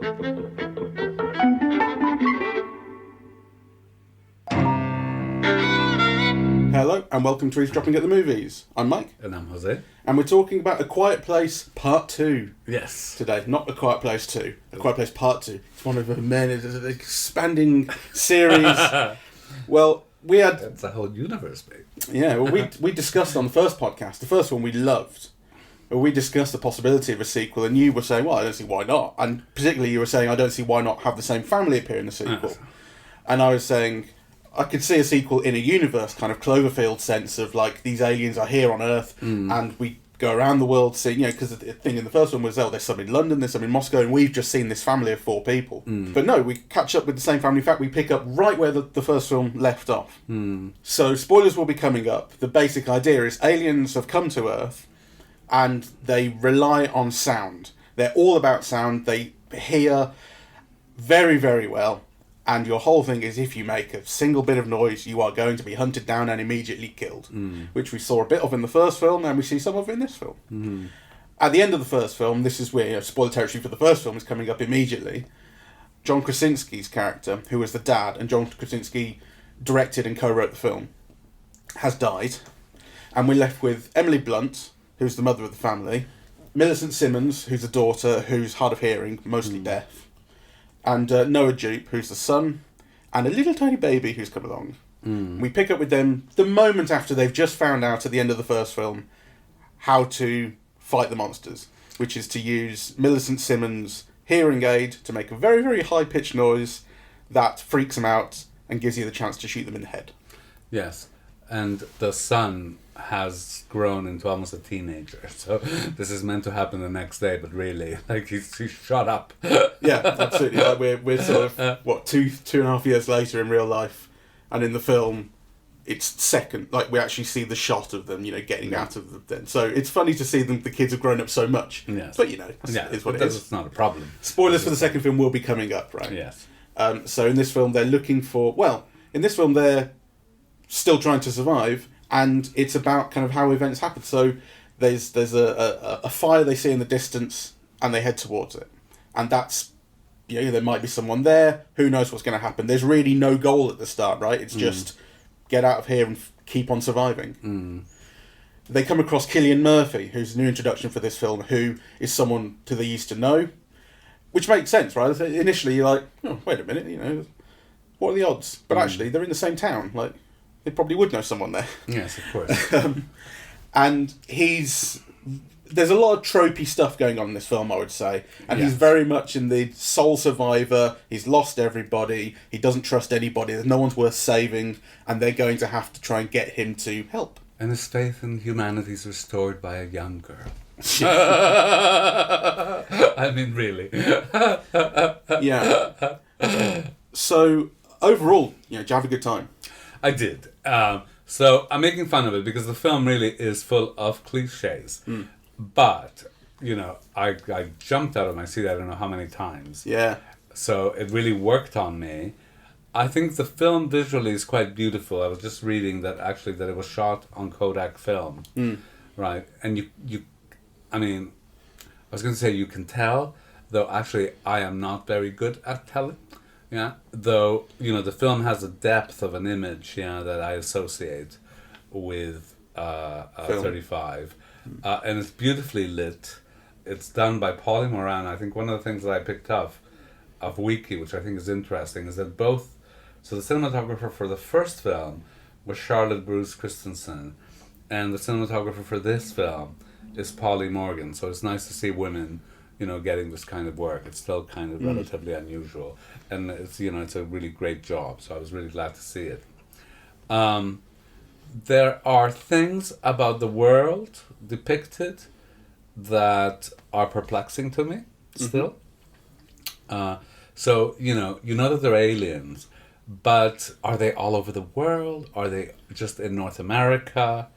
Hello and welcome to Eavesdropping at the Movies. I'm Mike. And I'm Jose. And we're talking about A Quiet Place Part 2. Yes. Today. Not A Quiet Place 2. A Quiet Place Part 2. It's one of the many, it's an expanding series. Well, we had... It's a whole universe, mate. Yeah, well, we discussed on the first podcast, the first one we loved. We discussed the possibility of a sequel and you were saying, well, I don't see why not. And particularly you were saying, I don't see why not have the same family appear in the sequel. Yes. And I was saying... I could see a sequel in a universe kind of Cloverfield sense of like these aliens are here on Earth and we go around the world seeing, you know, because the thing in the first one was, oh, there's some in London, there's some in Moscow, and we've just seen this family of 4 people. But no, we catch up with the same family. In fact, we pick up right where the first film left off. So spoilers will be coming up. The basic idea is aliens have come to Earth and they rely on sound. They're all about sound. They hear very, very well. And your whole thing is if you make a single bit of noise, you are going to be hunted down and immediately killed. Which we saw a bit of in the first film, and we see some of in this film. At the end of the first film, this is where, you know, spoiler territory for the first film is coming up immediately. John Krasinski's character, who was the dad, and John Krasinski directed and co-wrote the film, has died. And we're left with Emily Blunt, who's the mother of the family, Millicent Simmons, who's the daughter, who's hard of hearing, mostly deaf, and Noah Jupe, who's the son, and a little tiny baby who's come along. We pick up with them the moment after they've just found out at the end of the first film how to fight the monsters, which is to use Millicent Simmons' hearing aid to make a very, very high-pitched noise that freaks them out and gives you the chance to shoot them in the head. Yes. And the son has grown into almost a teenager. So this is meant to happen the next day, but really, like, he's shot up. Yeah, absolutely. Like we're sort of, two and a half years later in real life, and in the film, it's second. Like, we actually see the shot of them, you know, getting out of the den. So it's funny to see them. The kids have grown up so much. Yes. But, you know, it's what it is. It's not a problem. Spoilers for the second film will be coming up, right? Yes. So in this film, they're looking for... Well, in this film, they're still trying to survive, and it's about kind of how events happen. So there's a fire they see in the distance, and they head towards it. And that's... You know, there might be someone there. Who knows what's going to happen? There's really no goal at the start, right? It's just... get out of here and keep on surviving. They come across Cillian Murphy, who's a new introduction for this film, who is someone who they used to know, which makes sense, right? Initially, you're like, oh, wait a minute, you know, what are the odds? But actually, they're in the same town. Like, they probably would know someone there. Yes, of course. And there's a lot of tropey stuff going on in this film, I would say. And Yes. he's very much in the sole survivor. He's lost everybody. He doesn't trust anybody. There's no one's worth saving. And they're going to have to try and get him to help. And his faith in humanity is restored by a young girl. I mean, really. Yeah. So, overall, you know, did you have a good time? I did. So I'm making fun of it because the film really is full of cliches. But, you know, I jumped out of my seat I don't know how many times. Yeah. So it really worked on me. I think the film visually is quite beautiful. I was just reading that it was shot on Kodak film. Right? And I mean, I was going to say you can tell, though actually I am not very good at telling. Yeah, though, you know, the film has a depth of an image, that I associate with 35. And it's beautifully lit. It's done by Paulie Moran. I think one of the things that I picked up of Wiki, which I think is interesting, is that so the cinematographer for the first film was Charlotte Bruce Christensen, and the cinematographer for this film is Paulie Morgan. So it's nice to see women, you know, getting this kind of work. It's still kind of relatively unusual, and it's, you know, it's a really great job. So I was really glad to see it. There are things about the world depicted that are perplexing to me still. So you know that they're aliens, but are they all over the world? Are they just in North America?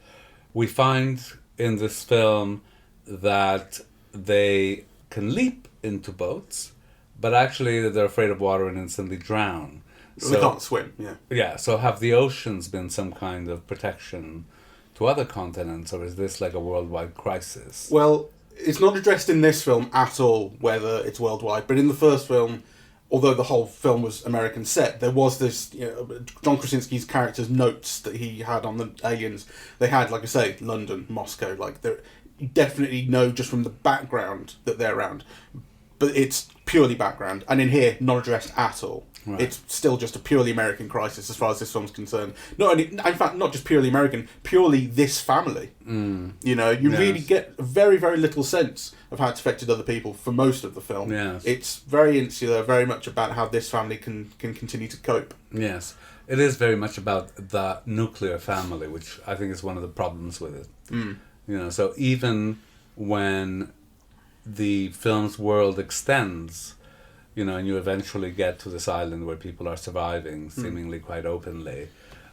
We find in this film that they can leap into boats, but actually they're afraid of water and instantly drown. So, they can't swim, yeah. Yeah, so have the oceans been some kind of protection to other continents, or is this like a worldwide crisis? Well, it's not addressed in this film at all whether it's worldwide, but in the first film, although the whole film was American set, there was this, John Krasinski's character's notes that he had on the aliens. They had, like I say, London, Moscow, like you definitely know just from the background that they're around. But it's purely background, and in here, not addressed at all. Right. It's still just a purely American crisis as far as this film's concerned. Not only, in fact, not just purely American, purely this family. You really get very, very little sense of how it's affected other people for most of the film. Yes. It's very insular, very much about how this family can continue to cope. Yes. It is very much about the nuclear family, which I think is one of the problems with it. So even when the film's world extends, and you eventually get to this island where people are surviving seemingly quite openly,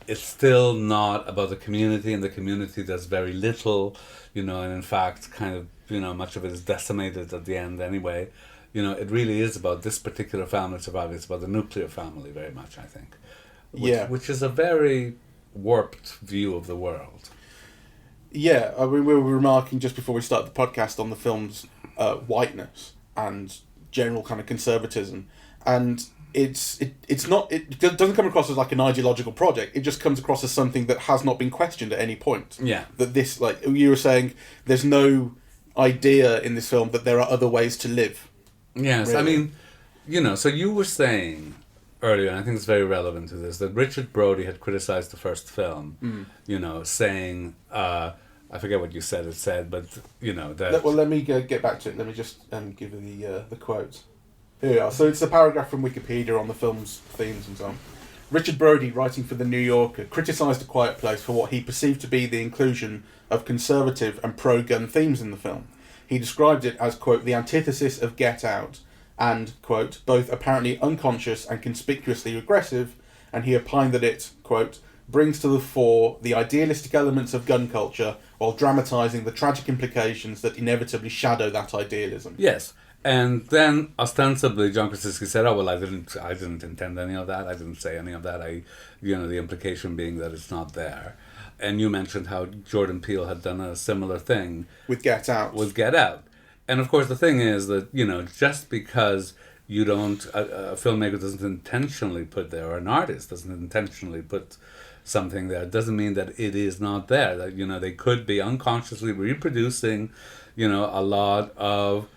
it's still not about the community, and the community does very little, and in fact kind of, much of it is decimated at the end anyway. It really is about this particular family surviving. It's about the nuclear family very much, I think. Which is a very warped view of the world. Yeah, I mean, we were remarking just before we started the podcast on the film's whiteness and general kind of conservatism, and it doesn't come across as like an ideological project. It just comes across as something that has not been questioned at any point. Yeah. That this, like you were saying, there's no idea in this film that there are other ways to live. Yes, really. I mean, so you were saying earlier, and I think it's very relevant to this, that Richard Brody had criticized the first film, saying, I forget what you said it said, but, that... Well, let me get back to it. Let me just give you the quote. Here we are. So it's a paragraph from Wikipedia on the film's themes and so on. Richard Brody, writing for The New Yorker, criticised A Quiet Place for what he perceived to be the inclusion of conservative and pro-gun themes in the film. He described it as, quote, the antithesis of Get Out, and, quote, both apparently unconscious and conspicuously regressive, and he opined that it, quote, brings to the fore the idealistic elements of gun culture while dramatising the tragic implications that inevitably shadow that idealism. Yes, and then ostensibly John Krasinski said, "Oh well, I didn't intend any of that. I didn't say any of that. The implication being that it's not there." And you mentioned how Jordan Peele had done a similar thing with Get Out. And of course, the thing is that just because you don't, a filmmaker doesn't intentionally put there, or an artist doesn't intentionally put something there, doesn't mean that it is not there. That they could be unconsciously reproducing, a lot of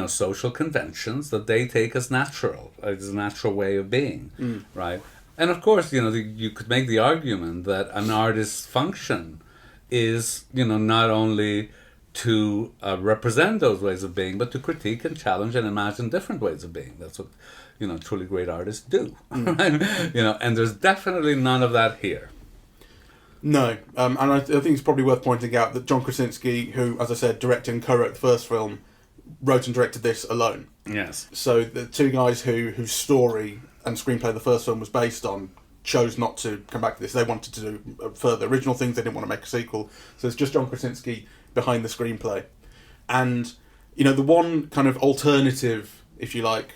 social conventions that they take as natural, as a natural way of being, right? And of course, you could make the argument that an artist's function is, not only to represent those ways of being, but to critique and challenge and imagine different ways of being. That's what, truly great artists do, right? And there's definitely none of that here. No, and I think it's probably worth pointing out that John Krasinski, who, as I said, directed and co-wrote the first film, wrote and directed this alone. Yes. So the two guys whose story and screenplay the first film was based on chose not to come back to this. They wanted to do further original things. They didn't want to make a sequel. So it's just John Krasinski behind the screenplay. And, the one kind of alternative, if you like,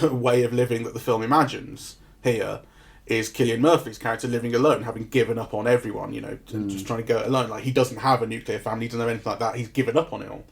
way of living that the film imagines here is Cillian Murphy's character living alone, having given up on everyone, just trying to go it alone. Like, he doesn't have a nuclear family, he doesn't have anything like that. He's given up on it all.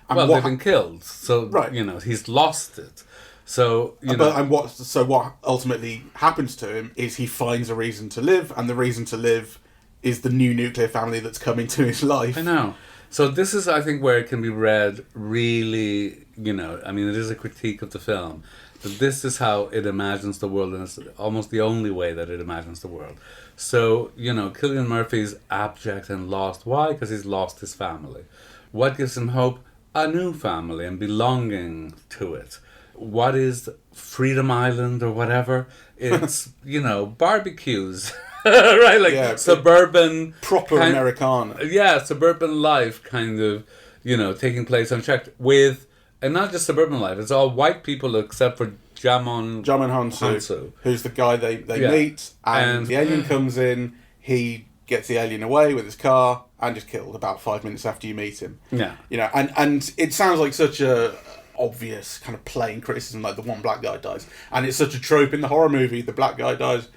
And they've been killed. So, right. He's lost it. So, what ultimately happens to him is he finds a reason to live, and the reason to live is the new nuclear family that's come into his life. I know. So this is, I think, where it can be read really, it is a critique of the film. But this is how it imagines the world, and it's almost the only way that it imagines the world. So, Cillian Murphy's abject and lost. Why? Because he's lost his family. What gives him hope? A new family and belonging to it. What is Freedom Island or whatever? It's, barbecues. Right? Like suburban... Proper Americana. Yeah, suburban life kind of, taking place unchecked with... And not just suburban life, it's all white people except for Djimon Hounsou, who's the guy they meet, and the alien comes in, he gets the alien away with his car, and is killed about 5 minutes after you meet him. Yeah. And it sounds like such a obvious kind of plain criticism, like the one black guy dies. And it's such a trope in the horror movie, the black guy dies.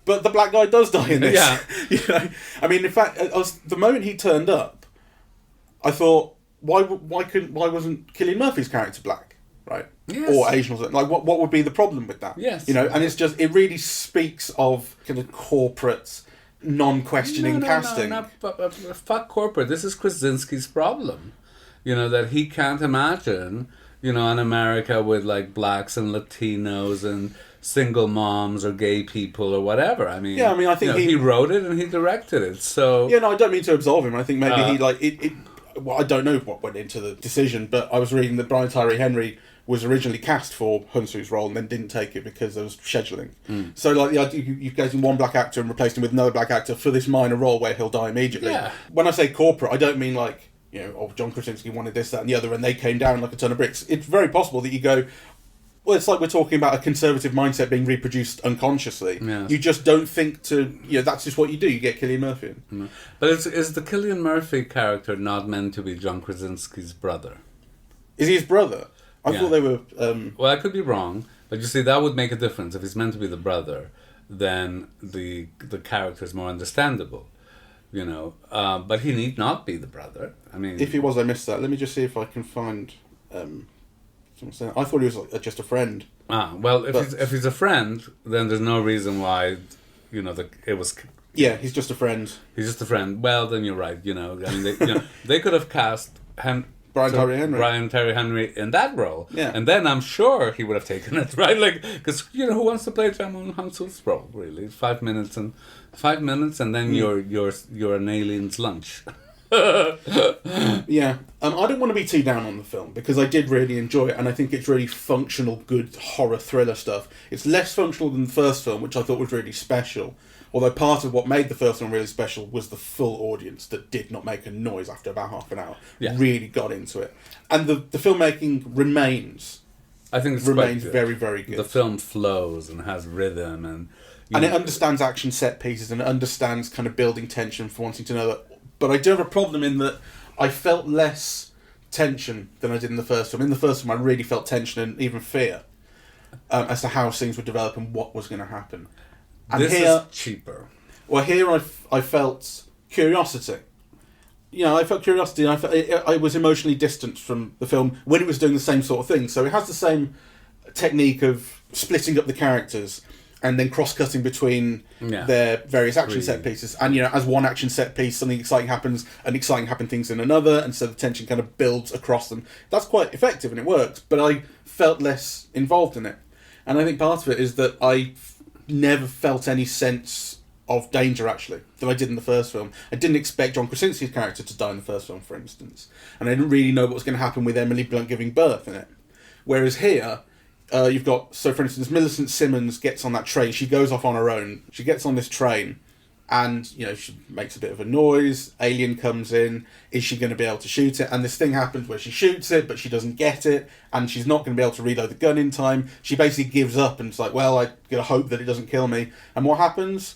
But the black guy does die in this. Yeah. I mean, in fact, the moment he turned up, I thought, why wasn't Cillian Murphy's character black, right? Yes. Or Asian or something? Like, what would be the problem with that? Yes. You know, and it's just, it really speaks of kind of corporate, non-questioning casting. No, but fuck corporate. This is Krasinski's problem. You know, that he can't imagine, you know, an America with like blacks and Latinos and single moms or gay people or whatever. I mean, I think he wrote it and he directed it. So yeah, no, I don't mean to absolve him. I think maybe he like it. Well, I don't know what went into the decision, but I was reading that Brian Tyree Henry was originally cast for Hunsu's role and then didn't take it because there was scheduling. So like the idea you getting one black actor and replaced him with another black actor for this minor role where he'll die immediately. Yeah. When I say corporate, I don't mean like, you know, oh, John Krasinski wanted this, that, and the other, and they came down like a ton of bricks. It's very possible that you go, well, it's like we're talking about a conservative mindset being reproduced unconsciously. Yes. You just don't think to, you know, that's just what you do. You get Cillian Murphy in. But is the Cillian Murphy character not meant to be John Krasinski's brother? Is he his brother? I thought they were... Well, I could be wrong, but you see, that would make a difference. If he's meant to be the brother, then the character is more understandable, you know. But he need not be the brother. I mean... If he was, I missed that. Let me just see if I can find... I thought he was like, just a friend. Well, if he's a friend, then there's no reason why, you know, it was... Yeah, he's just a friend. He's just a friend. Well, then you're right, you know. I mean, they could have cast... Brian Tyree Henry in that role, yeah, and then I'm sure he would have taken it, right? Like, because you know, who wants to play Jamon Hansu's role? Really, 5 minutes, and then you're an alien's lunch. Yeah, I don't want to be too down on the film because I did really enjoy it, and I think it's really functional, good horror thriller stuff. It's less functional than the first film, which I thought was really special. Although part of what made the first one really special was the full audience that did not make a noise after about half an hour. Yeah. Really got into it. And the filmmaking remains. I think it's remains very, very good. The film flows and has rhythm and it understands action set pieces and it understands kind of building tension for wanting to know that. But I do have a problem in that I felt less tension than I did in the first film. In the first film I really felt tension and even fear as to how things would develop and what was going to happen. And this here, is cheaper. Well, here I felt curiosity. You know, I felt curiosity. I was emotionally distant from the film when it was doing the same sort of thing. So it has the same technique of splitting up the characters and then cross-cutting between their various action set pieces. And, you know, as one action set piece, something exciting happens and exciting happen things in another. And so the tension kind of builds across them. That's quite effective and it works. But I felt less involved in it. And I think part of it is that I never felt any sense of danger, actually, than I did in the first film. I didn't expect John Krasinski's character to die in the first film, for instance. And I didn't really know what was going to happen with Emily Blunt giving birth in it. Whereas here, you've got... So, for instance, Millicent Simmons gets on that train. She goes off on her own. She gets on this train and, you know, she makes a bit of a noise. Alien comes in. Is she going to be able to shoot it? And this thing happens where she shoots it, but she doesn't get it. And she's not going to be able to reload the gun in time. She basically gives up and it's like, well, I'm going to hope that it doesn't kill me. And what happens?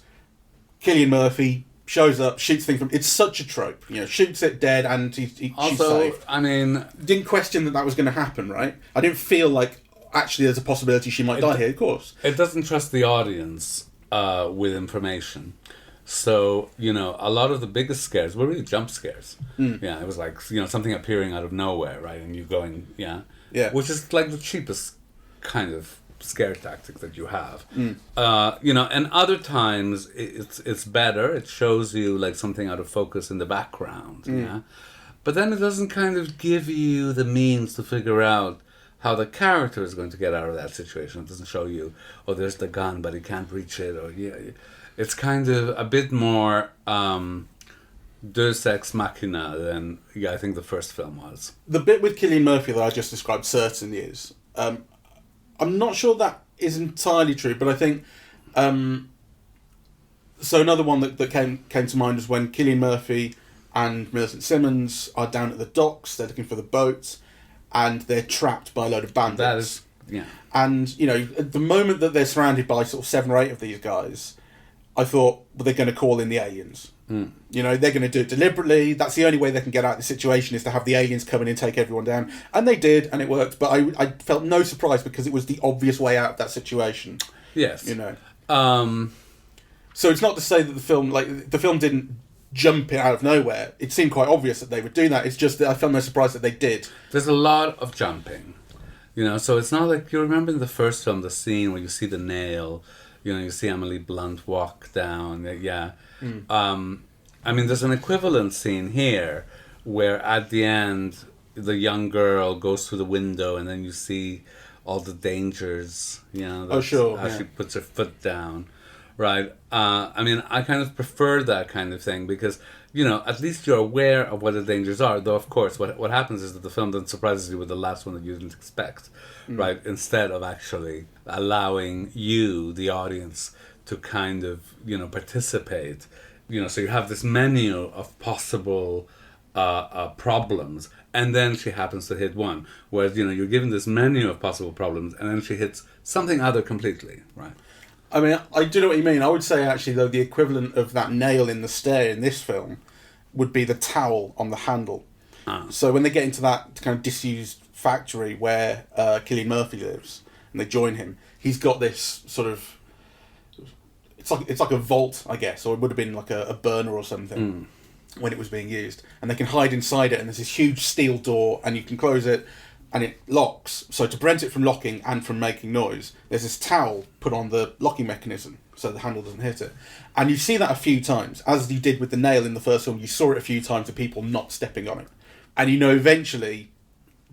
Cillian Murphy shows up, shoots things from... It's such a trope. You know, shoots it dead and she's saved. I mean... Didn't question that was going to happen, right? I didn't feel like, actually, there's a possibility she might die here, of course. It doesn't trust the audience with information. So, you know, a lot of the biggest scares were really jump scares. Yeah, it was like, you know, something appearing out of nowhere, right? And you going, yeah. Which is like the cheapest kind of scare tactic that you have. You know, and other times it's better. It shows you like something out of focus in the background, yeah. But then it doesn't kind of give you the means to figure out how the character is going to get out of that situation. It doesn't show you, oh, there's the gun, but he can't reach it, or it's kind of a bit more Deus Ex Machina than I think the first film was. The bit with Cillian Murphy that I just described certainly is. I'm not sure that is entirely true, but I think... so another one that came to mind was when Cillian Murphy and Millicent Simmons are down at the docks, they're looking for the boat, and they're trapped by a load of bandits. That is, yeah. And, you know, at the moment that they're surrounded by sort of 7 or 8 of these guys, I thought, well, they're going to call in the aliens. You know, they're going to do it deliberately. That's the only way they can get out of the situation is to have the aliens come in and take everyone down. And they did, and it worked. But I felt no surprise because it was the obvious way out of that situation. Yes. You know. So it's not to say that the film didn't jumping out of nowhere. It seemed quite obvious that they would do that. It's just that I felt no surprise that they did. There's a lot of jumping, so it's not like, you remember in the first film, the scene where you see the nail, you see Emily Blunt walk down, there's an equivalent scene here where at the end the young girl goes through the window and then you see all the dangers, as she puts her foot down, right? I kind of prefer that kind of thing because, at least you're aware of what the dangers are, though of course what happens is that the film then surprises you with the last one that you didn't expect, right? Instead of actually allowing you, the audience, to kind of, participate. So you have this menu of possible problems, and then she happens to hit one. Whereas, you're given this menu of possible problems, and then she hits something other completely, right? I mean, I do know what you mean. I would say, actually, though, the equivalent of that nail in the stair in this film would be the towel on the handle. So when they get into that kind of disused factory where Cillian Murphy lives, and they join him, he's got this sort of... It's like a vault, I guess, or it would have been like a burner or something when it was being used. And they can hide inside it, and there's this huge steel door, and you can close it, and it locks. So to prevent it from locking and from making noise, there's this towel put on the locking mechanism so the handle doesn't hit it. And you see that a few times, as you did with the nail in the first film. You saw it a few times of people not stepping on it. And eventually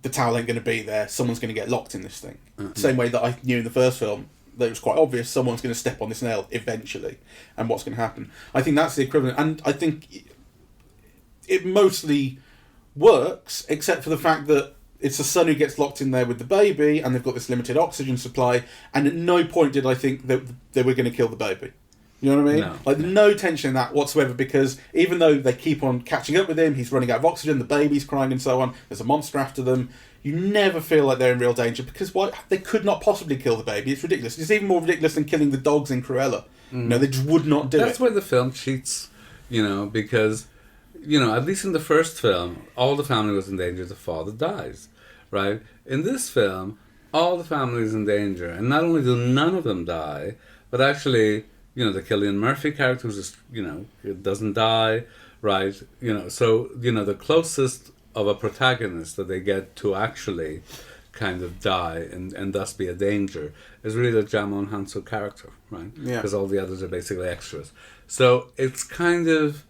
the towel ain't going to be there. Someone's going to get locked in this thing. Same way that I knew in the first film, that it was quite obvious someone's going to step on this nail eventually, and what's going to happen. I think that's the equivalent, and I think it mostly works, except for the fact that it's the son who gets locked in there with the baby, and they've got this limited oxygen supply, and at no point did I think that they were going to kill the baby. You know what I mean? No. Like, no tension in that whatsoever, because even though they keep on catching up with him, he's running out of oxygen, the baby's crying and so on, there's a monster after them, you never feel like they're in real danger, because they could not possibly kill the baby. It's ridiculous. It's even more ridiculous than killing the dogs in Cruella. They just would not do it. That's where the film cheats, because, at least in the first film, all the family was in danger, the father dies, right? In this film, all the family is in danger, and not only do none of them die, but actually, the Cillian Murphy character just, doesn't die, right? So, the closest of a protagonist that they get to actually kind of die and thus be a danger is really the Jamon Hanso character, right? Yeah. Because all the others are basically extras. So it's kind of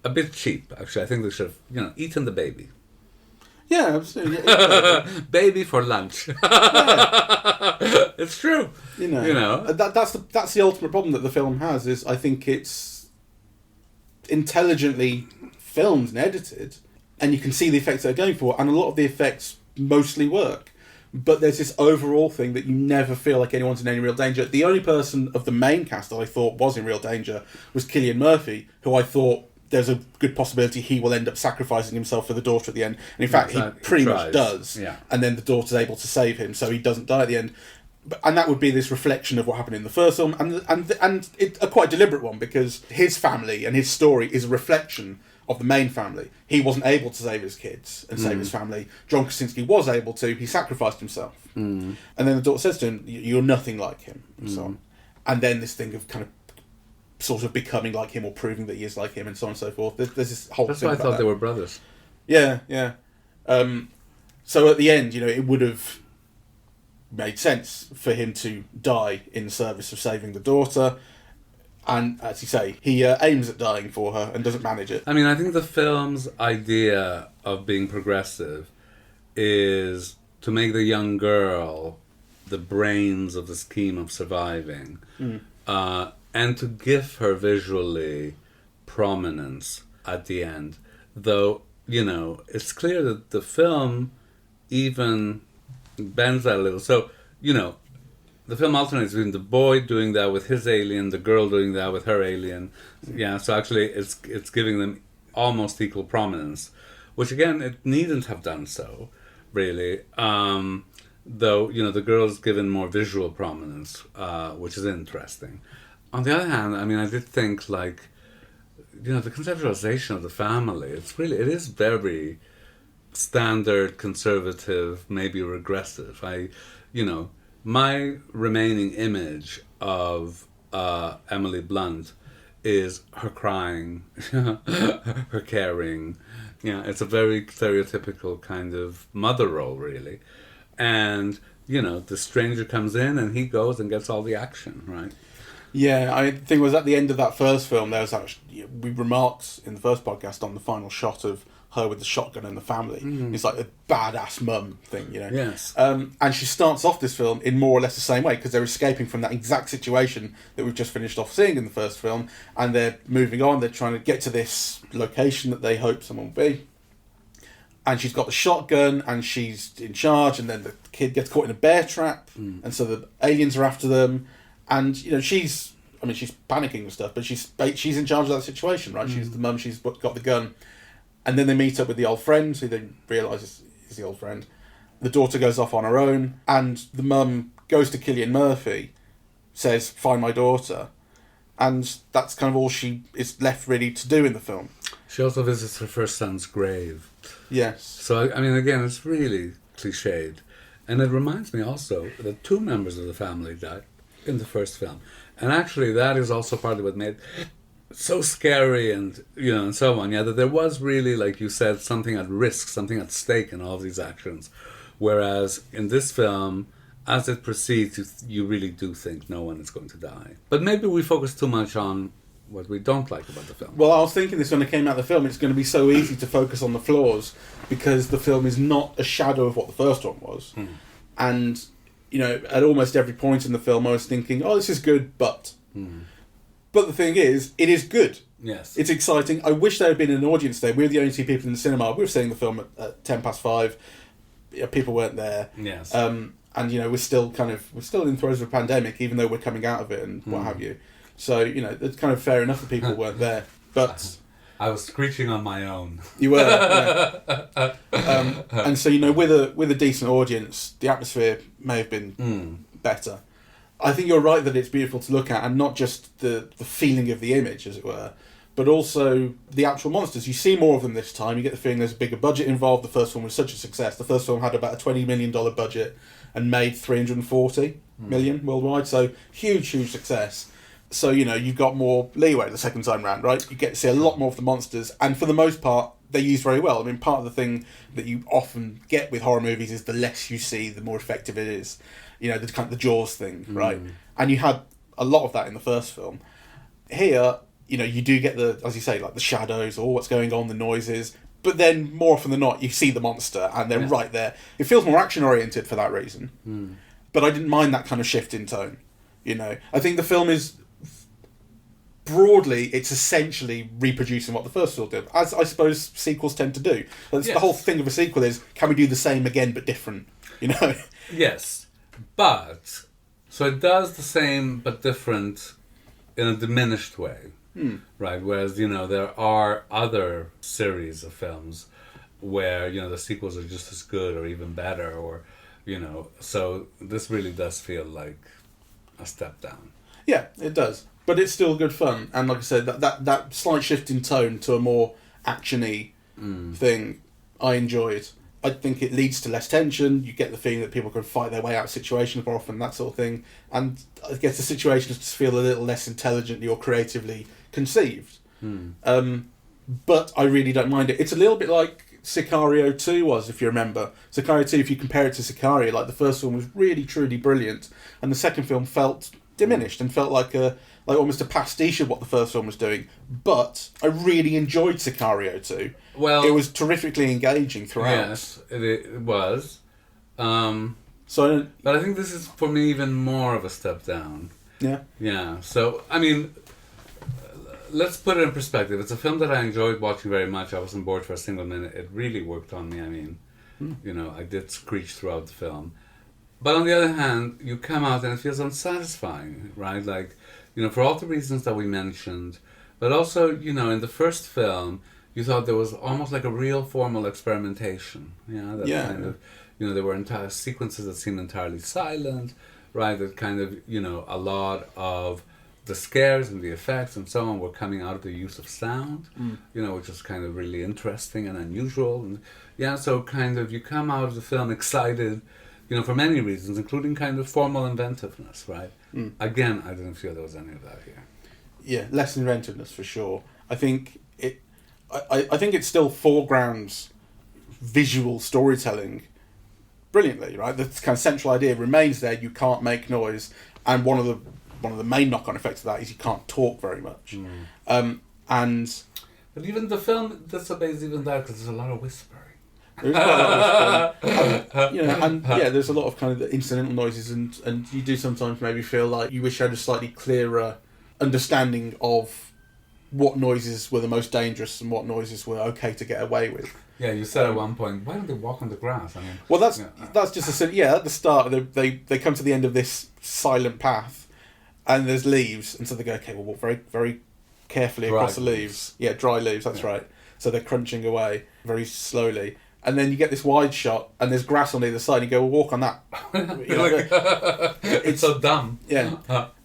a bit cheap, actually. I think they should have, eaten the baby. Yeah, absolutely. Yeah, baby for lunch. It's true. That's the ultimate problem that the film has, is I think it's intelligently filmed and edited, and you can see the effects they're going for, and a lot of the effects mostly work. But there's this overall thing that you never feel like anyone's in any real danger. The only person of the main cast that I thought was in real danger was Cillian Murphy, who I thought there's a good possibility he will end up sacrificing himself for the daughter at the end. And in fact, he pretty much does. Yeah. And then the daughter's able to save him, so he doesn't die at the end. And that would be this reflection of what happened in the first film, and it's a quite deliberate one, because his family and his story is a reflection of the main family. He wasn't able to save his kids and save his family. John Krasinski was able to. He sacrificed himself. And then the daughter says to him, "You're nothing like him," and so on. And then this thing of kind of sort of becoming like him, or proving that he is like him, and so on and so forth. There's this whole That's thing why I about thought that. they were brothers. Yeah. So at the end, it would have made sense for him to die in the service of saving the daughter. And, as you say, he aims at dying for her and doesn't manage it. I mean, I think the film's idea of being progressive is to make the young girl the brains of the scheme of surviving, and to give her visually prominence at the end. Though, it's clear that the film even bends that a little. So, the film alternates between the boy doing that with his alien, the girl doing that with her alien. Yeah, so actually it's giving them almost equal prominence, which again, it needn't have done so, really. Though, the girl's given more visual prominence, which is interesting. On the other hand, I mean, I did think, the conceptualization of the family, it is very standard, conservative, maybe regressive. My remaining image of Emily Blunt is her crying, her caring. Yeah, it's a very stereotypical kind of mother role, really. And, the stranger comes in and he goes and gets all the action, right? Yeah, I think it was at the end of that first film, there was actually, we remarked in the first podcast on the final shot of her with the shotgun and the family. It's like a badass mum thing, Yes. And she starts off this film in more or less the same way, because they're escaping from that exact situation that we've just finished off seeing in the first film, and they're moving on, they're trying to get to this location that they hope someone will be. And she's got the shotgun, and she's in charge, and then the kid gets caught in a bear trap, and so the aliens are after them. And she's panicking and stuff, but she's in charge of that situation, right? She's the mum. She's got the gun, and then they meet up with the old friend, who they realise is the old friend. The daughter goes off on her own, and the mum goes to Cillian Murphy, says, "Find my daughter," and that's kind of all she is left really to do in the film. She also visits her first son's grave. Yes. So again, it's really cliched, and it reminds me also that 2 members of the family died in the first film, and actually that is also partly what made it so scary and and so on. Yeah, that there was really, like you said, something at risk, something at stake in all of these actions, whereas in this film, as it proceeds, you really do think no one is going to die. But maybe we focus too much on what we don't like about the film. Well, I was thinking this when I came out of the film, it's going to be so easy to focus on the flaws, because the film is not a shadow of what the first one was. And at almost every point in the film, I was thinking, "Oh, this is good," but the thing is, it is good. Yes, it's exciting. I wish there had been an audience there. We were the only 2 people in the cinema. We were seeing the film at 5:10. People weren't there. Yes, and we're still in the throes of a pandemic, even though we're coming out of it and what have you. So it's kind of fair enough that people weren't there. But I was screeching on my own. You were, yeah. And so with a decent audience, the atmosphere may have been better. I think you're right that it's beautiful to look at, and not just the feeling of the image, as it were, but also the actual monsters. You see more of them this time. You get the feeling there's a bigger budget involved. The first one was such a success. The first film had about a $20 million budget and made $340 million worldwide. So huge success. So, you've got more leeway the second time round, right? You get to see a lot more of the monsters, and for the most part, they're used very well. I mean, part of the thing that you often get with horror movies is the less you see, the more effective it is. The kind of the Jaws thing, right? And you had a lot of that in the first film. Here, you do get as you say, like the shadows or what's going on, the noises, but then more often than not, you see the monster, and they're right there. It feels more action-oriented for that reason. But I didn't mind that kind of shift in tone. I think the film is... broadly, it's essentially reproducing what the first film did, as I suppose sequels tend to do. The whole thing of a sequel is, can we do the same again but different? Yes, but so it does the same but different in a diminished way, right? Whereas there are other series of films where the sequels are just as good or even better, or so this really does feel like a step down. Yeah, it does. But it's still good fun, and like I said, that slight shift in tone to a more action-y thing, I enjoyed. I think it leads to less tension. You get the feeling that people can fight their way out of situations more often, that sort of thing, and I guess the situations just feel a little less intelligently or creatively conceived. But I really don't mind it. It's a little bit like Sicario 2 was, if you remember. Sicario 2, if you compare it to Sicario, like the first film was really, truly brilliant, and the second film felt diminished and felt like almost a pastiche of what the first film was doing. But I really enjoyed Sicario 2. Well, it was terrifically engaging throughout. Yes, it was. But I think this is for me even more of a step down. Yeah. Yeah. So let's put it in perspective. It's a film that I enjoyed watching very much. I wasn't bored for a single minute. It really worked on me. I did screech throughout the film. But on the other hand, you come out and it feels unsatisfying, right? Like, for all the reasons that we mentioned, but also, in the first film, you thought there was almost like a real formal experimentation. Kind of, there were entire sequences that seemed entirely silent, right? That kind of, a lot of the scares and the effects and so on were coming out of the use of sound, which was kind of really interesting and unusual. And so kind of you come out of the film excited, for many reasons, including kind of formal inventiveness, right? Again, I didn't feel there was any of that here. Yeah, less inventiveness for sure. I think I think it still foregrounds visual storytelling brilliantly, right? The kind of central idea remains there. You can't make noise, and one of the main knock-on effects of that is you can't talk very much. And but even the film disobeys even that because there's a lot of whispering. there's quite a lot of and there's a lot of kind of incidental noises, and you do sometimes maybe feel like you wish you had a slightly clearer understanding of what noises were the most dangerous and what noises were okay to get away with. Yeah, you said at one point, why don't they walk on the grass? I mean, well, that's just at the start they come to the end of this silent path, and there's leaves, and so they go, okay, we'll walk very very carefully across the leaves. Yeah, dry leaves. That's right. So they're crunching away very slowly, and then you get this wide shot, and there's grass on either side. And you go, well, walk on that. It's so dumb. Yeah.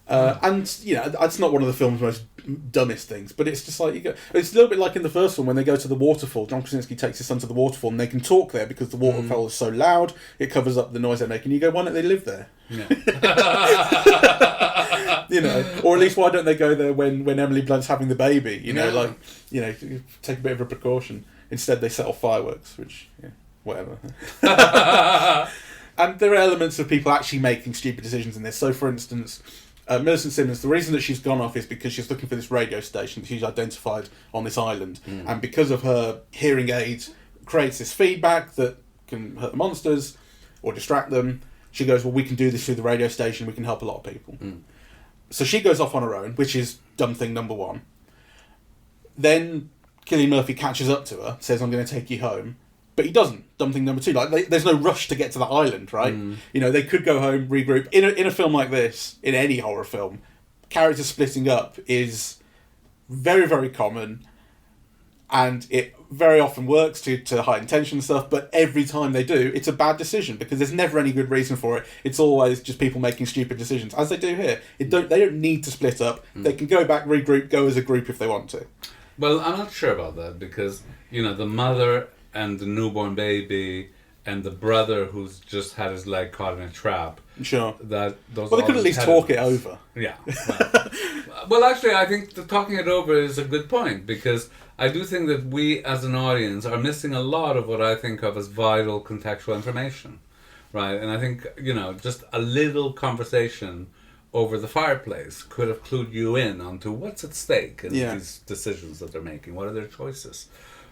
And that's not one of the film's most dumbest things, but it's just like it's a little bit like in the first one when they go to the waterfall. John Krasinski takes his son to the waterfall, and they can talk there because the waterfall is so loud it covers up the noise they're making. You go, why don't they live there? Yeah. Or at least why don't they go there when Emily Blunt's having the baby? Take a bit of a precaution. Instead, they set off fireworks, which whatever. And there are elements of people actually making stupid decisions in this. So, for instance, Millicent Simmons, the reason that she's gone off is because she's looking for this radio station that she's identified on this island. And because of her hearing aids, creates this feedback that can hurt the monsters or distract them. She goes, well, we can do this through the radio station. We can help a lot of people. So she goes off on her own, which is dumb thing number one. Then Cillian Murphy catches up to her, says, I'm going to take you home. But he doesn't. Dumb thing number two. There's no rush to get to that island, right? They could go home, regroup. In a film like this, in any horror film, characters splitting up is very, very common, and it very often works to heighten tension and stuff. But every time they do, it's a bad decision because there's never any good reason for it. It's always just people making stupid decisions, as they do here. They don't need to split up. They can go back, regroup, go as a group if they want to. Well, I'm not sure about that because the mother and the newborn baby and the brother who's just had his leg caught in a trap. Sure. They could at least talk it over. Yeah. Well, actually, I think talking it over is a good point because I do think that we as an audience are missing a lot of what I think of as vital contextual information. Right? And I think, just a little conversation over the fireplace could have clued you in onto what's at stake in these decisions that they're making. What are their choices?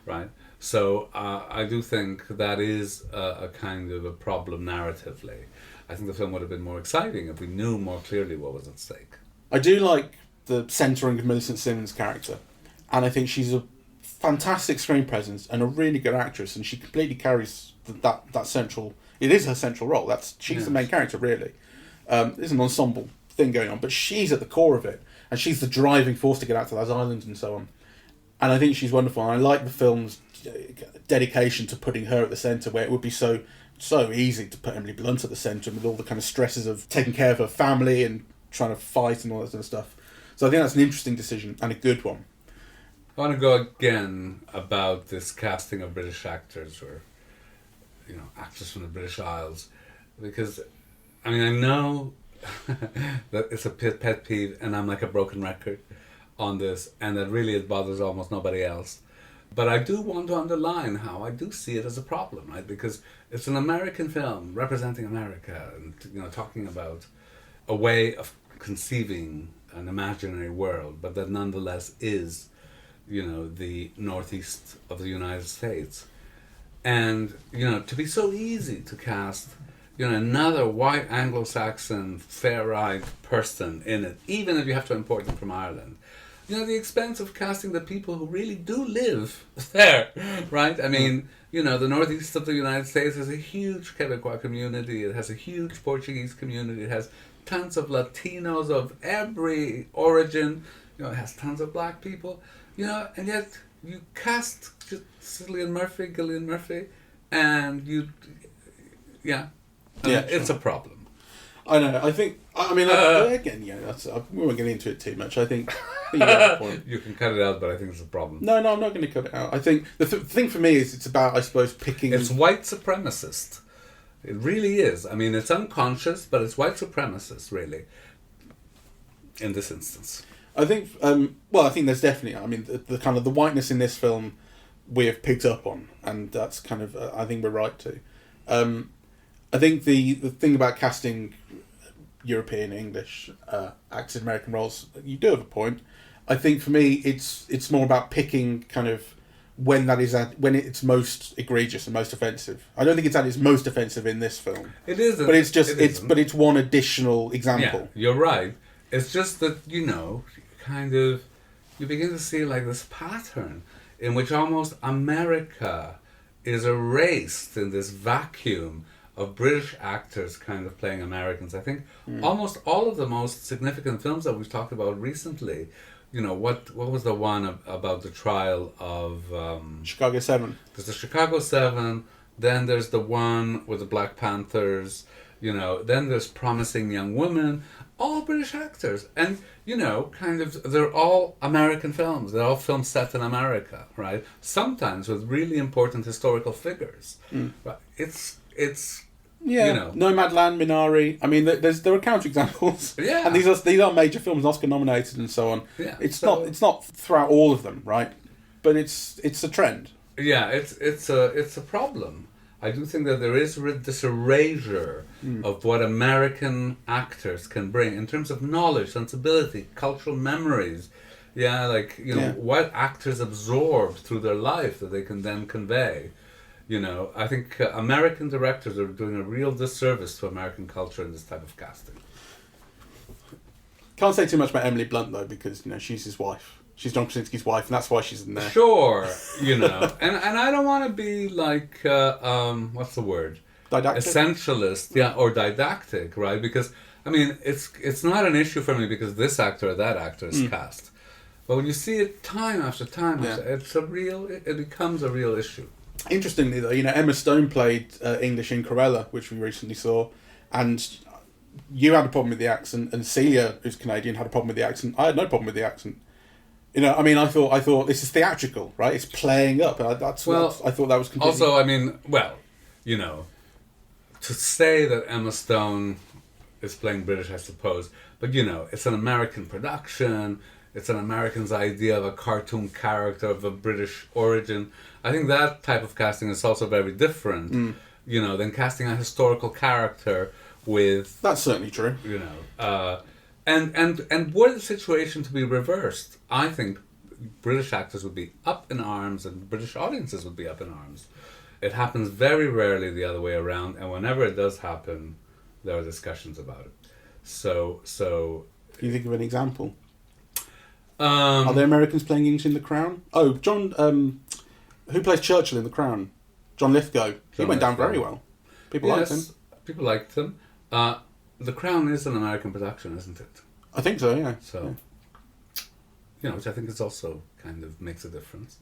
Right? So I do think that is a kind of a problem narratively. I think the film would have been more exciting if we knew more clearly what was at stake. I do like the centering of Millicent Simmons' character, and I think she's a fantastic screen presence and a really good actress, and she completely carries that central. It is her central role. She's the main character, really. There's an ensemble thing going on, but she's at the core of it, and she's the driving force to get out to those islands and so on. And I think she's wonderful. And I like the film's dedication to putting her at the centre, where it would be so easy to put Emily Blunt at the centre with all the kind of stresses of taking care of her family and trying to fight and all that sort of stuff. So I think that's an interesting decision and a good one. I want to go again about this casting of British actors or actors from the British Isles, because I know that it's a pet peeve and I'm like a broken record on this, and that really it bothers almost nobody else. But I do want to underline how I do see it as a problem, right? Because it's an American film representing America and talking about a way of conceiving an imaginary world, but that nonetheless is, the northeast of the United States. And, to be so easy to cast, another white Anglo-Saxon fair-eyed person in it, even if you have to import them from Ireland. The expense of casting the people who really do live there, right? I mean, the northeast of the United States has a huge Quebecois community. It has a huge Portuguese community. It has tons of Latinos of every origin. It has tons of black people. And yet you cast Gillian Murphy, and it's a problem. I know. I think. Again, we won't get into it too much. I think you have a point. You can cut it out, but I think it's a problem. No, I'm not going to cut it out. I think the thing for me is it's about, I suppose, picking. It's white supremacist. It really is. I mean, it's unconscious, but it's white supremacist, really. In this instance. I think, I think there's definitely, I mean, the kind of the whiteness in this film we have picked up on, and that's kind of, I think we're right to. I think the thing about casting European English actors in American roles, you do have a point. I think for me, it's more about picking kind of when it's most egregious and most offensive. I don't think it's at its most offensive in this film. It isn't. But it's one additional example. Yeah, you're right. It's just that, kind of, you begin to see like this pattern in which almost America is erased in this vacuum of British actors kind of playing Americans. I think almost all of the most significant films that we've talked about recently, what was the one about the trial of... Chicago 7. There's the Chicago 7, then there's the one with the Black Panthers, then there's Promising Young Women, all British actors. And, kind of, they're all American films. They're all films set in America, right? Sometimes with really important historical figures. Right? It's Nomadland, Minari. I mean, there are counterexamples. Yeah, and these are major films, Oscar nominated and so on. Yeah, it's not throughout all of them, right? But it's a trend. Yeah, it's a problem. I do think that there is this erasure of what American actors can bring in terms of knowledge, sensibility, cultural memories. Yeah, what actors absorbed through their life that they can then convey. I think American directors are doing a real disservice to American culture in this type of casting. Can't say too much about Emily Blunt though, because she's his wife. She's John Krasinski's wife, and that's why she's in there. Sure, and I don't want to be like what's the word? Didactic? Essentialist, or didactic, right? Because I mean, it's not an issue for me because this actor or that actor is cast, but when you see it time after time, it becomes a real issue. Interestingly, though, Emma Stone played English in Cruella, which we recently saw, and you had a problem with the accent, and Celia, who's Canadian, had a problem with the accent. I had no problem with the accent. I mean, I thought this is theatrical, right? It's playing up. I thought that was completely... Also, I mean, to say that Emma Stone is playing British, I suppose, but it's an American production. It's an American's idea of a cartoon character of a British origin. I think that type of casting is also very different, than casting a historical character with... That's certainly true. And were the situation to be reversed, I think British actors would be up in arms and British audiences would be up in arms. It happens very rarely the other way around, and whenever it does happen, there are discussions about it. So can you think of an example? Are there Americans playing English in The Crown? Oh, John, who plays Churchill in The Crown? John Lithgow. He went down very well. People liked him. People liked him. The Crown is an American production, isn't it? I think so, yeah. So, which I think is also kind of makes a difference.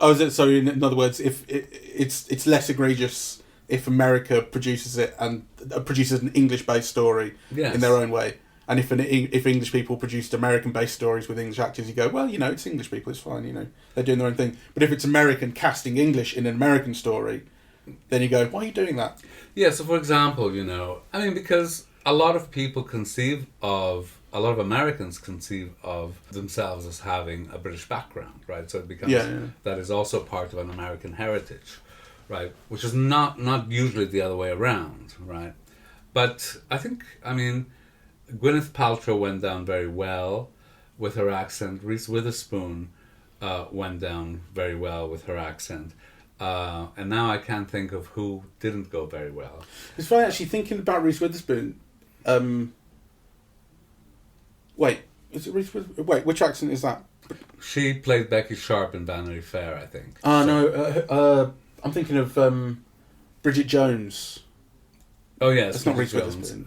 Is it? So in other words, if it's less egregious if America produces it and produces an English-based story in their own way, and if English people produced American-based stories with English actors, you go, well, it's English people, it's fine, they're doing their own thing. But if it's American casting English in an American story, then you go, why are you doing that? Yeah, so for example, because a lot of Americans conceive of themselves as having a British background, right? So it becomes that is also part of an American heritage, right? Which is not usually the other way around, right? But I think, Gwyneth Paltrow went down very well with her accent. Reese Witherspoon went down very well with her accent. And now I can't think of who didn't go very well. It's funny actually thinking about Reese Witherspoon. Wait, is it Reese Witherspoon? Wait, which accent is that? She played Becky Sharp in Vanity Fair, I think. No, I'm thinking of Bridget Jones. Oh yes, it's not Reese Witherspoon.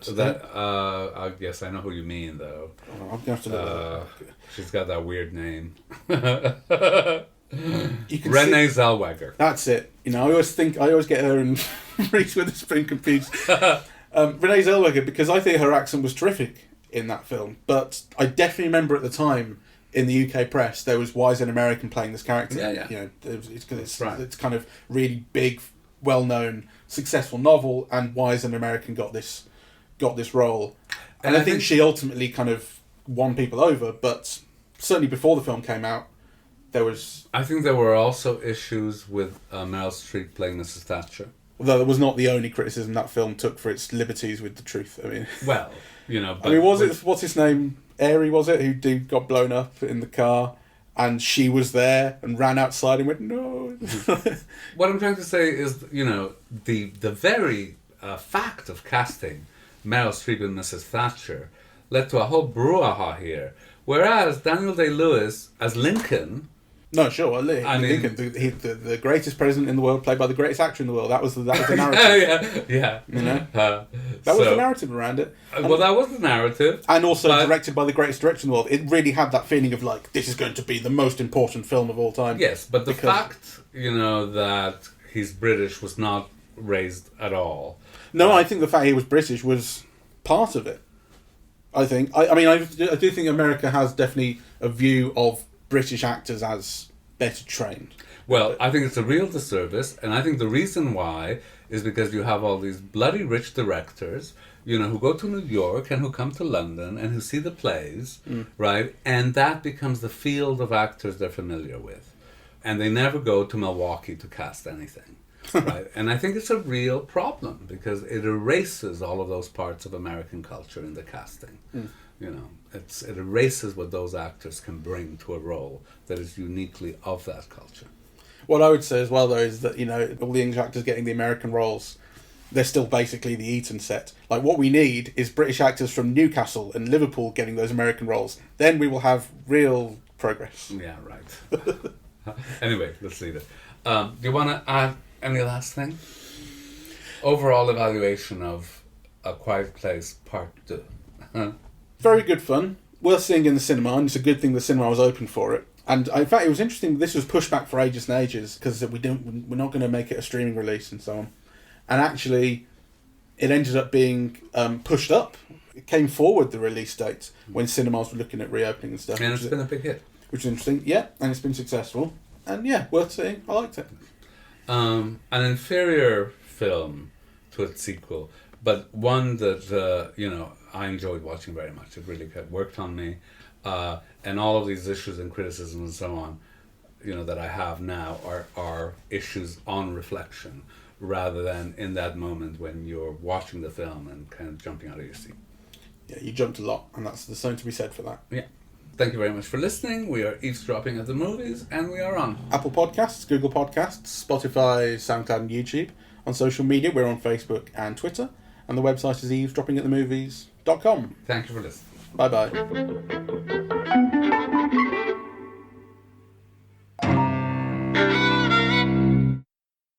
Yes, I know who you mean though. Oh, I'm gonna have to look. She's got that weird name. Renee Zellweger. That's it. I always get her and Reese Witherspoon confused. Renee Zellweger, because I think her accent was terrific in that film. But I definitely remember at the time in the UK press there was why is an American playing this character? Yeah. It's kind of really big, well-known, successful novel, and why is an American got this role? And I think she ultimately kind of won people over, but certainly before the film came out, there was... I think there were also issues with Meryl Streep playing Mrs. Thatcher. Although that was not the only criticism that film took for its liberties with the truth. I mean... Well, you know... But I mean, what's his name? Airy, was it? Who got blown up in the car, and she was there and ran outside and went, no. What I'm trying to say is, you know, the very fact of casting Meryl Streep and Mrs. Thatcher led to a whole brouhaha here. Whereas Daniel Day-Lewis as Lincoln... No, sure. Lincoln, the greatest president in the world, played by the greatest actor in the world. That was the narrative. yeah. You know? That was the narrative around it. Well, that was the narrative. And also directed by the greatest director in the world. It really had that feeling of, like, this is going to be the most important film of all time. Yes, but the fact, you know, that he's British was not raised at all. No, I think the fact he was British was part of it. I think. I do think America has definitely a view of British actors as better trained. Well, I think it's a real disservice, and I think the reason why is because you have all these bloody rich directors, you know, who go to New York and who come to London and who see the plays, right? And that becomes the field of actors they're familiar with. And they never go to Milwaukee to cast anything, right? And I think it's a real problem because it erases all of those parts of American culture in the casting. You know, it erases what those actors can bring to a role that is uniquely of that culture. What I would say as well, though, is that, you know, all the English actors getting the American roles, they're still basically the Eton set. Like, what we need is British actors from Newcastle and Liverpool getting those American roles. Then we will have real progress. Yeah, right. Anyway, let's leave it. Do you want to add any last thing? Overall evaluation of A Quiet Place Part 2. Very good fun. Worth seeing in the cinema, and it's a good thing the cinema was open for it. And in fact, it was interesting. This was pushed back for ages and ages because we're not going to make it a streaming release and so on. And actually, it ended up being pushed up. It came forward the release date when cinemas were looking at reopening and stuff. And it's been a big hit, which is interesting. Yeah, and it's been successful. And yeah, worth seeing. I liked it. An inferior film to its sequel, but one that you know, I enjoyed watching very much. It really worked on me. And all of these issues and criticisms and so on, you know, that I have now are issues on reflection rather than in that moment when you're watching the film and kind of jumping out of your seat. Yeah, you jumped a lot, and there's something to be said for that. Yeah. Thank you very much for listening. We are eavesdropping at the movies, and we are on Apple Podcasts, Google Podcasts, Spotify, SoundCloud, and YouTube. On social media, we're on Facebook and Twitter, and the website is eavesdroppingatthemovies.com. Thank you for listening. Bye-bye.